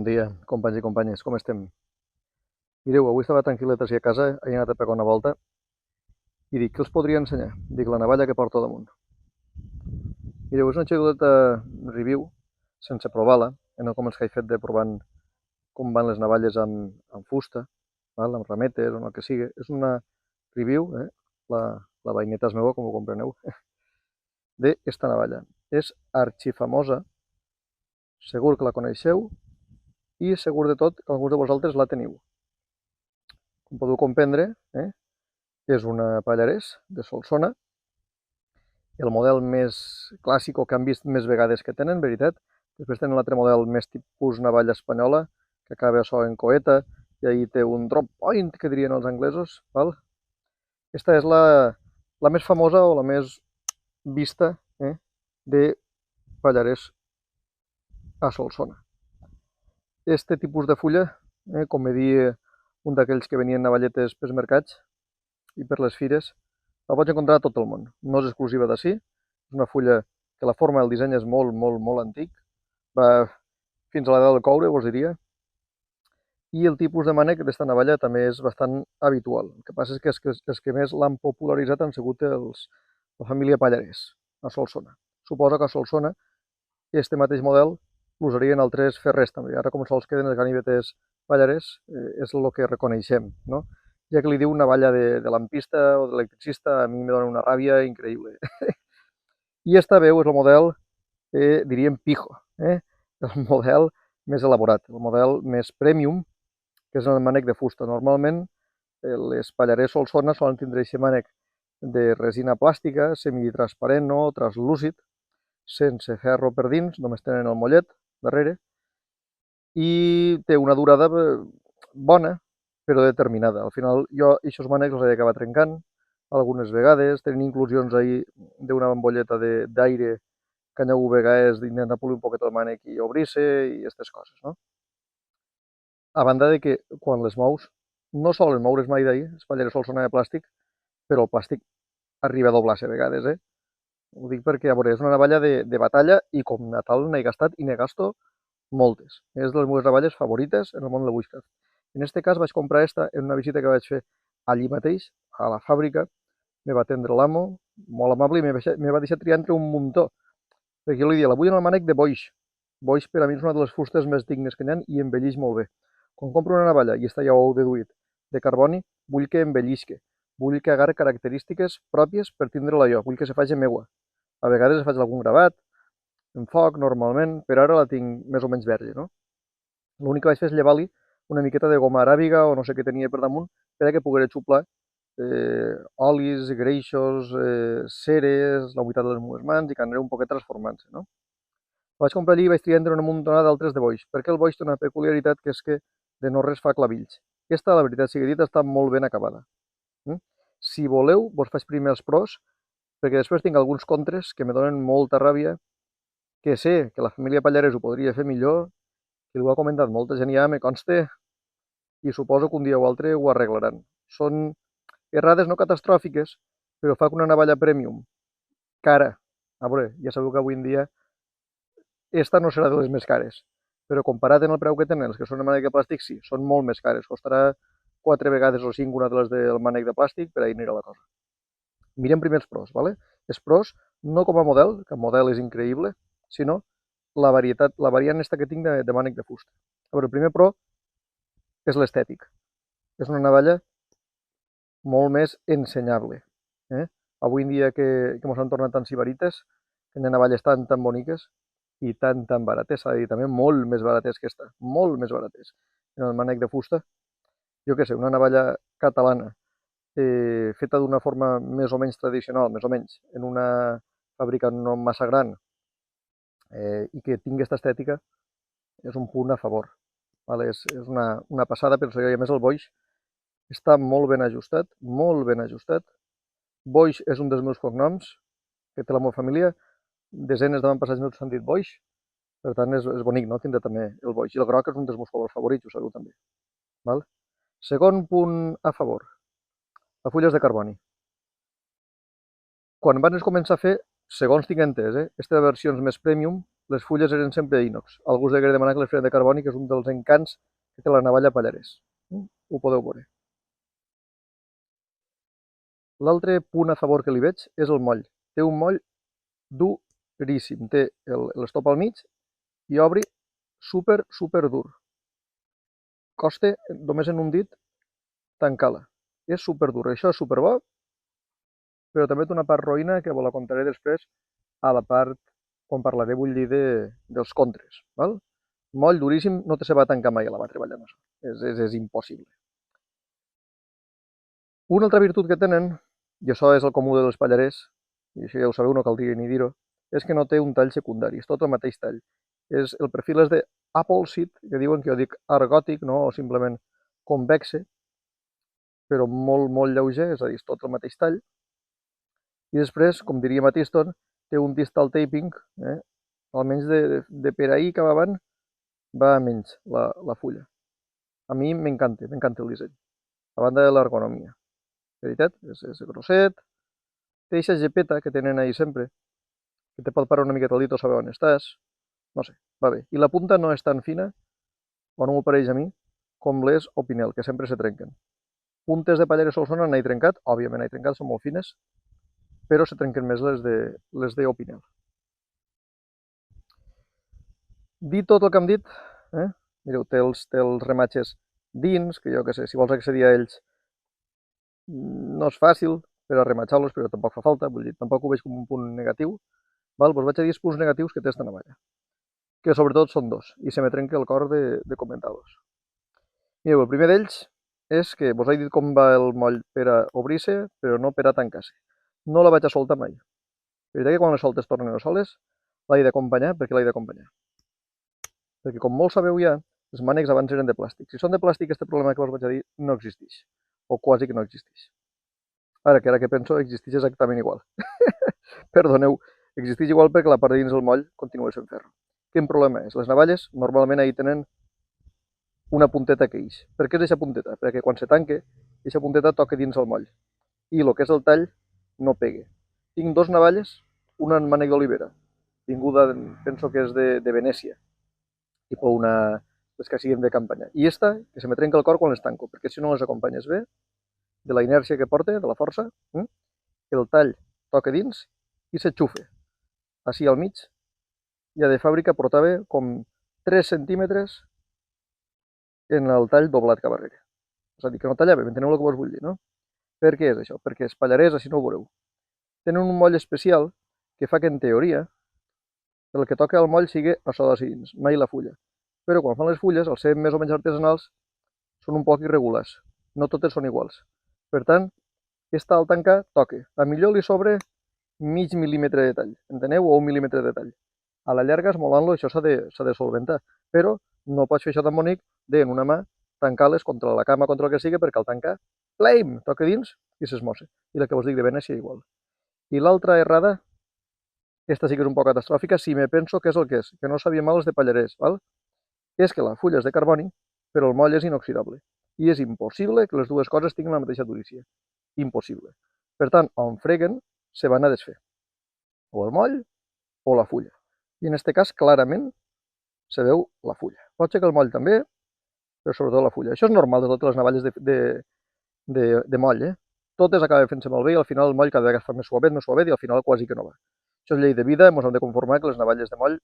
Bon dia, companys i companyes, com estem? Mireu, avui estava tranquil·let així a casa, he anat a pegar una volta i dic, què us podria ensenyar? Dic, la navalla que porto damunt. Mireu, és una xicoteta review, sense provar-la, no com els que he fet de provant com van les navalles amb fusta, val? Amb rametes o amb el que sigui. És una review, la vaineta és meva, com ho compreneu, d'esta navalla. És arxifamosa, segur que la coneixeu i segur de tot que alguns de vosaltres la teniu. Com podeu comprendre, és una Pallarès de Solsona, el model més clàssic o que han vist més vegades que tenen, veritat. Després tenen l'altre model més tipus navalla espanyola, que acaba això en coeta, i ahir té un drop point, que dirien els anglesos. Val? Esta és la més famosa o la més vista de Pallarès a Solsona. Este tipus de fulla, com me dia un d'aquells que venien navalletes pels mercats i per les fires, la pots encontrar a tot el món. No és exclusiva d'ací, és una fulla que la forma, el disseny és molt, molt, molt antic, va fins a l'edat del coure, vos diria, i el tipus de mànec d'esta navalla també és bastant habitual. El que passa és que els que més l'han popularitzat han sigut la família Pallarès, a Solsona. Suposo que a Solsona este mateix model l'usarien altres ferrers també. Ara, com sols queden els ganivetes Pallarès, és el que reconeixem, no? Ja que li diu navalla de lampista o d'electricista, a mi me dona una ràbia increïble. I esta veu és el model, diríem, pijo, el model més elaborat, el model més premium, que és el mànec de fusta. Normalment, les Pallarès Solsona solen tindre aquest mànec de resina plàstica, semitransparent o translúcid, sense ferro per dins, només tenen el mollet darrere, i té una durada bona, però determinada. Al final, jo aquests mànecs els he d'acabar trencant algunes vegades, tenen inclusions ahí d'una bombolleta d'aire que aneu vegades d'intentar polir un poquet el mànec i obrir-se i aquestes coses, no? A banda de que quan les mous, no solen moure's mai d'ahir, les Pallarès Solsona de plàstic, però el plàstic arriba a doblar-se a vegades, Ho dic perquè, a veure, és una navalla de batalla i com a tal n'he gastat i n'he gasto moltes. És de les meves navalles favorites en el món del bushcraft. En aquest cas vaig comprar esta en una visita que vaig fer allí mateix, a la fàbrica. Me va atendre l'amo, molt amable, i me va deixar triar entre un muntó. Perquè jo li dia, la vull en el mànec de boix. Boix per a mi és una de les fustes més dignes que n'hi ha i envelleix molt bé. Quan compro una navalla, i esta ja ho heu deduït, de carboni, vull que envellisca. Vull que agarre característiques pròpies per tindre-la jo. Vull que se faci meua. A vegades faig algun gravat, en foc, normalment, però ara la tinc més o menys verge, no? L'únic que vaig fer és llevar-li una miqueta de goma aràbiga o no sé què tenia per damunt per a que poguera xuplar olis, greixos, ceres, la humitat de les meves mans i que aniré un poquet transformant-se, no? La vaig comprar allí i vaig triar entre una muntonada d'altres de boix, perquè el boix té una peculiaritat que és que de no res fa clavills. Aquesta, la veritat sigui dit, està molt ben acabada. Si voleu, vos faig primer els pros, perquè després tinc alguns contres que me donen molta ràbia, que sé que la família Pallarès ho podria fer millor, que ho ha comentat molta gent ja, me consta, i suposo que un dia o altre ho arreglaran. Són errades no catastròfiques, però fa que una navalla premium, cara, a veure, ja sabeu que avui en dia esta no serà de les més cares, però comparat amb el preu que tenen els que són de mànec de plàstic, sí, són molt més cares. Costarà 4 vegades o 5 una de les del mànec de plàstic, per ahir anirà la cosa. Mirem primer els pros, ¿vale? Els pros, no com a model, que el model és increïble, sinó la variant esta que tinc de mànec de fusta. A veure, el primer pro és l'estètic. És una navalla molt més ensenyable. Avui en dia que ens han tornat tan sibarites, que hi ha navalles tan boniques i tan barates, s'ha de dir també, molt més barates que esta, molt més barates. En el mànec de fusta, jo què sé, una navalla catalana, feta d'una forma més o menys tradicional, més o menys, en una fàbrica no massa gran, i que tingui aquesta estètica, és un punt a favor. Vale? És una passada, però a més el boix està molt ben ajustat, molt ben ajustat. Boix és un dels meus cognoms, que té la meva família, desenes d'avantpassats meus s'han dit boix, per tant és bonic, no?, tindre també el boix. I el groc és un dels meus colors favorits, ho sabeu també. Val? Segon punt a favor, la fulla és de carboni. Quan van començar a fer, segons tinc entès, aquestes versions més premium, les fulles eren sempre d'ínox. Algú us degué demanar que les feren de carboni, que és un dels encants que té la navalla Pallarès. Ho podeu veure. L'altre punt a favor que li veig és el moll. Té un moll duríssim. Té l'estop al mig i obri super, super dur. Costa només en un dit tancar-la. És super dur. Això és super bo, però també té una part roïna que vos la contaré després a la part quan parlaré, vull dir, dels contres. Val? Moll duríssim, no te se va tancar mai a la mà treballant això. És impossible. Una altra virtut que tenen, i això és el comú dels Pallarès, i això ja ho sabeu, no cal dir ni dir-ho, és que no té un tall secundari, és tot el mateix tall. El perfil és de Appleseed, que diuen que jo dic argòtic, no? O simplement convexe, però molt, molt lleuger, és a dir, és tot el mateix tall. I després, com diria Matiston, té un distal taping, almenys de per ahir cap avant, va a menys la fulla. A mi m'encanta el disseny, a banda de l'ergonomia. De veritat, és grosset, té aquesta gepeta que tenen ahir sempre, que te pot parar una miqueta el dit o saber on estàs, no sé, va bé. I la punta no és tan fina, o no m'ho pareix a mi, com les Opinel, que sempre se trenquen. Puntes de Pallarès Solsona n'he trencat, òbviament n'he trencat, són molt fines, però se trenquen més les de Opinel. Dit tot el que hem dit, mireu, té els rematges dins, que jo què sé, si vols accedir a ells no és fàcil per a rematxar-los, però tampoc fa falta, vull dir, tampoc ho veig com un punt negatiu. Val? Vos vaig a dir els punts negatius que té esta navalla, que sobretot són dos, i se me trenca el cor de comentar-los. Mireu, el primer d'ells és que vos he dit com va el moll per a obrir-se, però no per a tancar-se. No la vaig a soltar mai. La veritat que quan les soltes tornen a soles, l'he d'acompanyar perquè l'he d'acompanyar. Perquè com molts sabeu ja, els mànecs abans eren de plàstic. Si són de plàstic, aquest problema que vos vaig a dir no existeix, o quasi que no existeix. Ara que penso, existeix exactament igual. Perdoneu, existeix igual perquè la part de dins del moll continua sent ferro. Quin problema és? Les navalles normalment ahí tenen una punteta que ix. Per què és aquesta punteta? Perquè quan se tanque, aquesta punteta toca dins el moll. I el que és el tall no pegue. Tinc dos navalles, una en mànec d'olivera, vinguda, penso que és de Venècia, tipus les que siguin de campanya. I esta, que se me trenca el cor quan les tanco, perquè si no les acompanyes bé, de la inèrcia que porta, de la força, el tall toca dins i s'enxufa. Així al mig, ja de fàbrica portava com 3 centímetres en el tall doblat cap darrere. És a dir, que no tallava, m'enteneu el que vos vull dir, no? Per què és això? Perquè els Pallarès, així no ho veureu, tenen un moll especial que fa que, en teoria, el que toca al moll sigui això d'ací dins, mai la fulla. Però quan fan les fulles, al ser més o menys artesanals, són un poc irregulars. No totes són iguals. Per tant, esta al tancar toca. A millor li sobre mig mil·límetre de tall, enteneu? O un mil·límetre de tall. A la llarga, esmolant-lo, això s'ha de solventar. Però no pots fer això tan bonic de, en una mà, tancar-les contra la cama, contra el que sigui, perquè al tancar, plaim, toca dins i s'esmossa. I la que vos dic de Venècia igual. I l'altra errada, aquesta sí que és un poc catastròfica, si me penso que és el que és, que no sabia mal els de Pallarès, val? És que la fulla és de carboni, però el moll és inoxidable. I és impossible que les dues coses tinguin la mateixa durícia. Impossible. Per tant, on freguen, se van a desfer. O el moll o la fulla. I en aquest cas, clarament, se veu la fulla. Pot ser que el moll també, però sobretot la fulla. Això és normal de totes les navalles de moll, Totes acaben fent-se malbé i al final el moll cada vegada fa més suavet i al final quasi que no va. Això és llei de vida, ens hem de conformar que les navalles de moll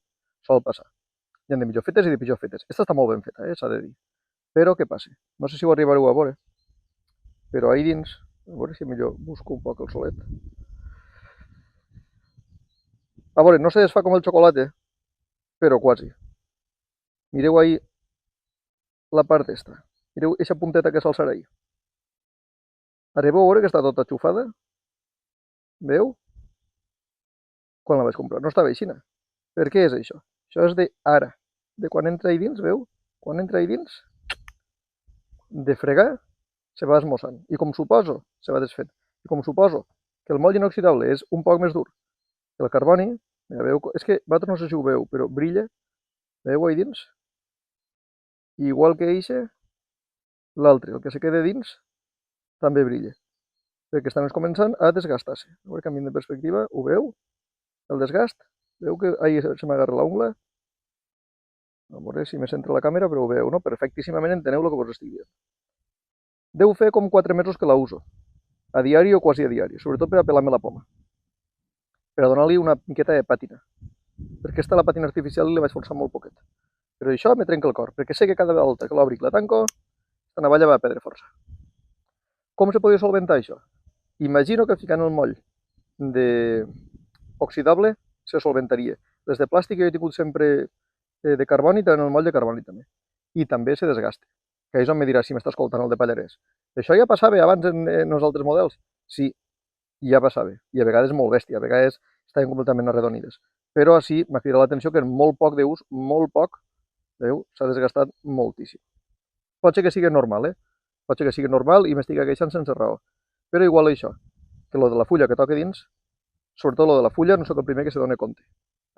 sol passar. Hi ha de millor fetes i de pitjor fetes. Esta està molt ben feta, s'ha de dir. Però què passa? No sé si ho arribareu a veure, però ahí dins, a veure si millor busco un poc el solet. A veure, no se desfà com el xocolate, però quasi. Mireu ahí la part esta. Mireu aquesta punteta que s'alçarà ahí. Arribeu a veure que està tota xufada? Veu? Quan la vaig comprar no estava aixina. Per què és això? Això és d'ara. De quan entra ahí dins, veu? Quan entra ahí dins, de fregar, se va esmossant. I com suposo, se va desfent. I com suposo que el moll inoxidable és un poc més dur que el carboni, veu? És que vosaltres no sé si ho veu, però brilla. Veu ahí dins? Igual que eixe, l'altre, el que se queda dins, també brilla. Perquè estan començant a desgastar-se. A veure, canviem de perspectiva, ho veu? El desgast? Veu que ahí se m'agarra l'ungla? A veure si me centra la càmera, però ho veu, no? Perfectíssimament enteneu el que vos estic dient. Deu fer com 4 mesos que la uso, a diari o quasi a diari, sobretot per a pelar-me la poma, per a donar-li una miqueta de pàtina, perquè la pàtina artificial li vaig forçar molt poquet. Però això me trenca el cor, perquè sé que cada volta que l'obric la tanco, la navalla va a perdre força. Com se podia solventar això? Imagino que ficant el moll de oxidable se solventaria. Les de plàstic jo he tingut sempre de carboni, tenen el moll de carboni també. I també se desgasta. Que és on me dirà si m'està escoltant el de Pallarès. Això ja passava abans en els altres models? Sí, ja passava. I a vegades molt bèstia, a vegades estaven completament arredonides. Però així m'ha cridat l'atenció que en molt poc d'ús, molt poc, veu, s'ha desgastat moltíssim. Pot ser que sigui normal, Pot ser que sigui normal i m'estigui queixant sense raó. Però igual això, que lo de la fulla que toca dins, sobretot lo de la fulla, no sóc el primer que se dona compte.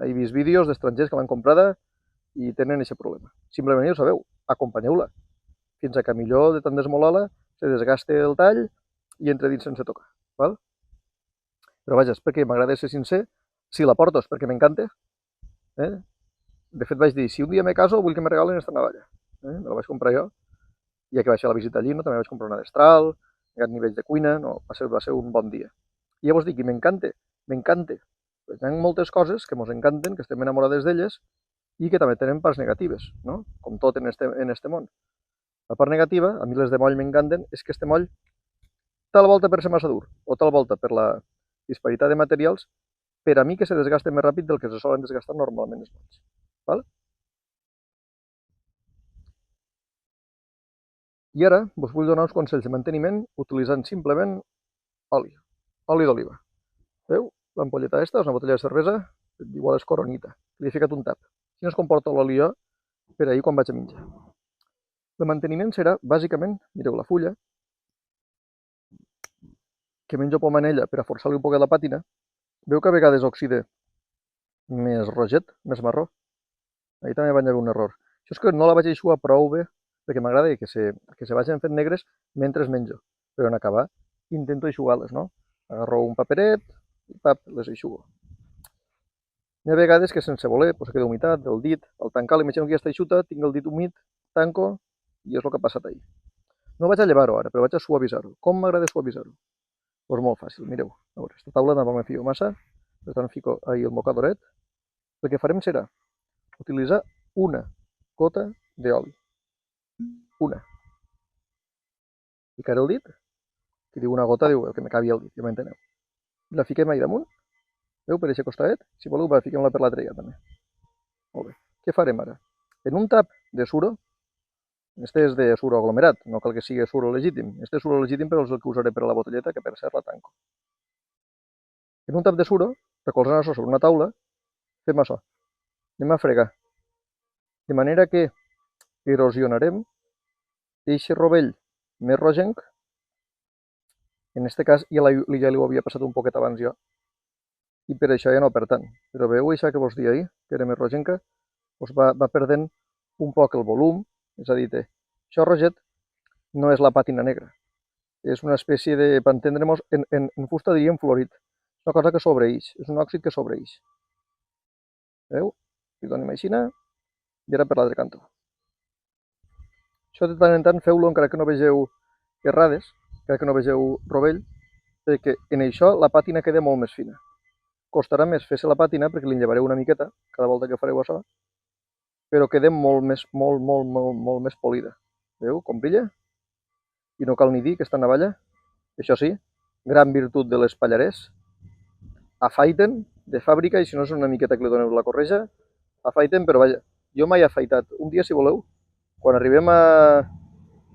He vist vídeos d'estrangers que l'han comprada i tenen aquest problema. Simplement ja ho sabeu, acompanyeu-la. Fins a que millor de tant desmolar-la se desgaste el tall i entre dins sense tocar. Val? Però vaja, és perquè m'agrada ser sincer. Si la porto és perquè m'encanta. De fet vaig dir, si un dia me caso vull que me regalen esta navalla. Me la vaig comprar jo. Ja que vaig fer la visita allí, no? També vaig comprar una destral, gat nivells de cuina, no? Va ser un bon dia. I llavors dic, i m'encanta. Hi ha moltes coses que ens encanten, que estem enamorades d'elles, i que també tenen parts negatives, no? Com tot en este món. La part negativa, a mi les de moll m'encanten, és que este moll, tal volta per ser massa dur, o tal volta per la disparitat de materials, per a mi que se desgasten més ràpid del que se solen desgastar normalment els molls. Val? I ara us vull donar uns consells de manteniment utilitzant simplement oli d'oliva. Veu? L'ampolleta aquesta és una botella de cervesa, igual és Coronita. Li he ficat un tap. Si no es comporta l'oli jo, per ahir quan vaig a menjar. El manteniment serà, bàsicament, mireu la fulla, que menjo pomanella per a forçar-li un poquet la pàtina. Veu que a vegades oxida més roget, més marró. Ahir també vaig haver un error. Això és que no la vaig eixugar prou bé, perquè m'agrada que se vagin fent negres mentre menjo. Però en acabar intento eixugar-les, no? Agarro un paperet i pap, les eixugo. Hi ha vegades que sense voler pues, queda humitat del dit, al tancar l'imagino que ja està eixuta, tinc el dit humit, tanco i és el que ha passat ahir. No vaig a llevar-ho ara, però vaig a suavitzar-ho. Com m'agrada suavitzar-ho? Doncs molt fàcil, mireu. A veure, aquesta taula tampoc me fio massa, per tant fico ahí el mocadoret. El que farem serà utilitzar una gota d'oli. Una. Ficaré el dit. Qui diu una gota diu el que me cabi el dit, ja m'enteneu. La fiquem ahí damunt. Veu, per aquest costadet? Si voleu, fiquem-la per l'altre ja també. Molt bé. Què farem ara? En un tap de suro, este és de suro aglomerat, no cal que sigui suro legítim. Este és suro legítim, però és el que usaré per a la botelleta, que per cert la tanco. En un tap de suro, recolzant això sobre una taula, fem això. Anem a fregar. De manera que erosionarem eixe rovell més rogenc. En este cas ja li ho havia passat un poquet abans jo, i per això ja no per tant. Però veieu això que vos dia ahir, que era més rogenca, doncs va perdent un poc el volum, és a dir, això roget no és la pàtina negra, és una espècie de, per entendre-nos, en fusta diríem florit, una cosa que sobreïx, és un òxid que sobreïx. Veieu? Li donem aixina, i ara per l'altre cantó. Això de tant en tant feu-lo encara que no vegeu errades, encara que no vegeu rovell, perquè en això la pàtina queda molt més fina. Costarà més fer-se la pàtina perquè li llevareu una miqueta cada volta que fareu això, però queda molt més polida. Veieu com brilla? I no cal ni dir que aquesta navalla, això sí, gran virtut de les Pallarès, afaiten de fàbrica i si no és una miqueta que li doneu la correja, afaiten, però vaja, jo mai he afaitat. Un dia, si voleu, quan arribem a...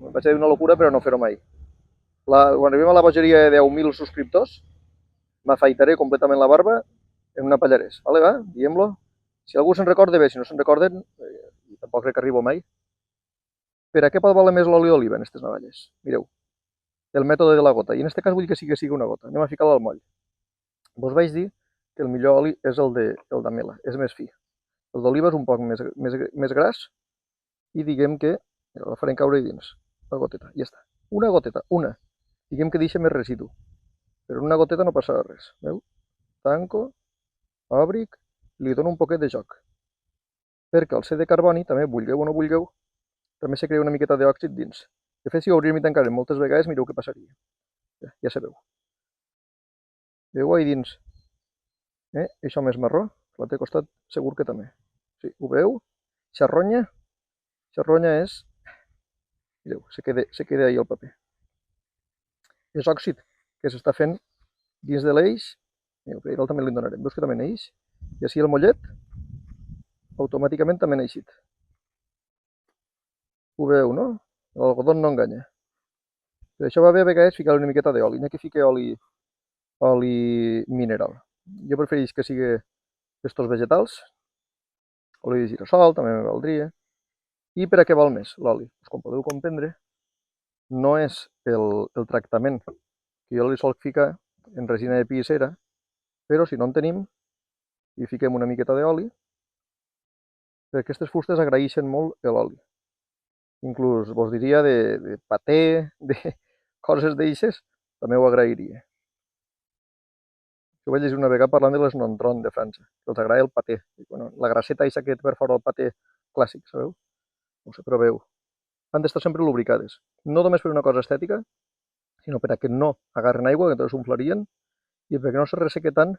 vaig dir una locura, però no fer-ho mai. Quan arribem a la bogeria de 10.000 subscriptors, m'afaitaré completament la barba en una Pallarès. Vale, va? Diem-lo. Si algú se'n recorda bé, si no se'n recorden, tampoc crec que arribo mai. Per a què pot valer més l'oli d'oliva en aquestes navalles? Mireu, el mètode de la gota. I en aquest cas vull que sigui una gota. Anem a ficar-la al moll. Vos vaig dir que el millor oli és el d'amela, és més fi. El d'oliva és un poc més gras i diguem que la farem caure dins, la goteta, ja està. Una goteta, una. Diguem que deixa més residu. Però una goteta no passarà res, veu? Tanco, òbric li dono un poquet de joc, perquè el C de carboni, també, vulgueu o no vulgueu, també se crea una miqueta d'òxid dins. De fet, si ho obríem i tancarem moltes vegades, mireu què passaria. Ja sabeu. Veieu ahí dins? Això més marró, l'altre costat segur que també. Sí, ho veieu? Xarronya. Xarronya és... Mireu, se queda ahí el paper. És òxid que s'està fent dins de l'eix. Mireu, que també li donarem. Veus que també neix? I així el mollet automàticament també ha eixit. Ho veieu, no? L'algodó no enganya. Per això va bé a vegades ficar una miqueta d'oli, no que fiqui oli mineral. Jo prefereix que sigui d'estos vegetals. Oli de girassol també me valdria. I per a què val més l'oli? Pues com podeu comprendre, no és el tractament que jo li solc ficar en resina de pi i cera, però si no en tenim, hi fiquem una miqueta d'oli, perquè aquestes fustes agraeixen molt l'oli. Inclús vos diria de paté, de coses d'eixes, també ho agrairia. Jo vaig llegir una vegada parlant de les nontron de França, que els agrada el paté. Bueno, la grasseta aquesta que té per fora el paté clàssic, sabeu? No sé, proveu. Han d'estar sempre lubricades. No només per una cosa estètica, sinó per a que no agarren aigua, que entonces s'omflarien, i perquè no se resseque tant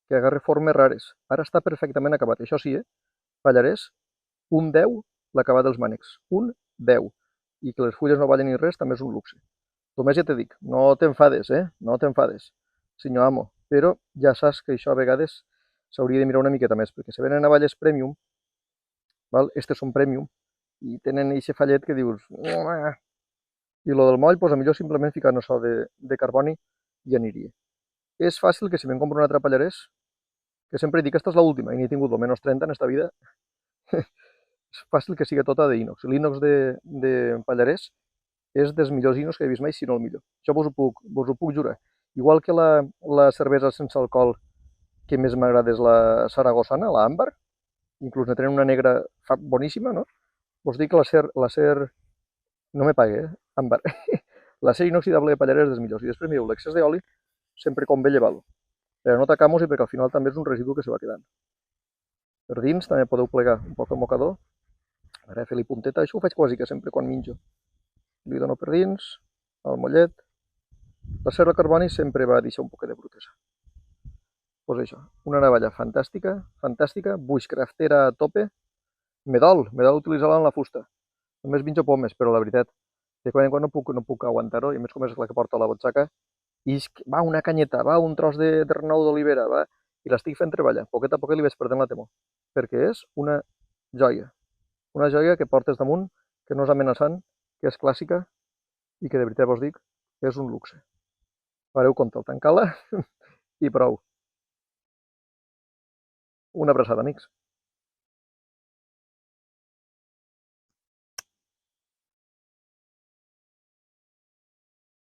que agarre formes rares. Ara està perfectament acabat. Això sí, Pallarès, un 10 l'acabat dels mànecs. Un 10. I que les fulles no ballen ni res també és un luxe. Només ja te dic, no t'enfades, no t'enfades, senyor amo. Però ja saps que això a vegades s'hauria de mirar una miqueta més, perquè si venen navalles premium, val? Estes són premium, i tenen eixe fallet que dius... I lo del moll, doncs, millor simplement ficar això de carboni i aniria. És fàcil que si me'n compro un altre Pallarès, que sempre dic que aquesta és l'última, i n'he tingut almenys 30 en esta vida, és fàcil que sigui tota d'ínox. L'ínox de Pallarès és dels millors ínox que he vist mai, si no el millor. Això vos ho puc jurar. Igual que la cervesa sense alcohol que més m'agrada és la saragossana, la àmbar, inclús ne tenen una negra boníssima, no? Vos dic que l'acer no me pague, àmbar. L'acer inoxidable de Pallarès és dels millors. I després mireu, l'excés d'oli sempre convé llevar-lo. Per a no tacar-mos i perquè al final també és un residu que se va quedant. Per dins també podeu plegar un poc el mocador. Ara fer-li punteta, això ho faig quasi que sempre quan menjo. Li dono per dins, al mollet. L'acer de carboni sempre va deixar un poc de brutesa. Pues això, una navalla fantàstica, fantàstica, bushcraftera a tope. Me dol utilitzar-la en la fusta. Només menjo pomes, però la veritat, de quan en quan no puc aguantar-ho, i a més com és la que porta a la butxaca, i va una canyeta, va un tros de renou d'olivera, va, i l'estic fent treballar. Poquet a poquet li vaig perdent la temor, perquè és una joia que portes damunt, que no és amenaçant, que és clàssica i que de veritat vos dic, és un luxe. Fareu compte al tancar-la i prou. Una abraçada, amics.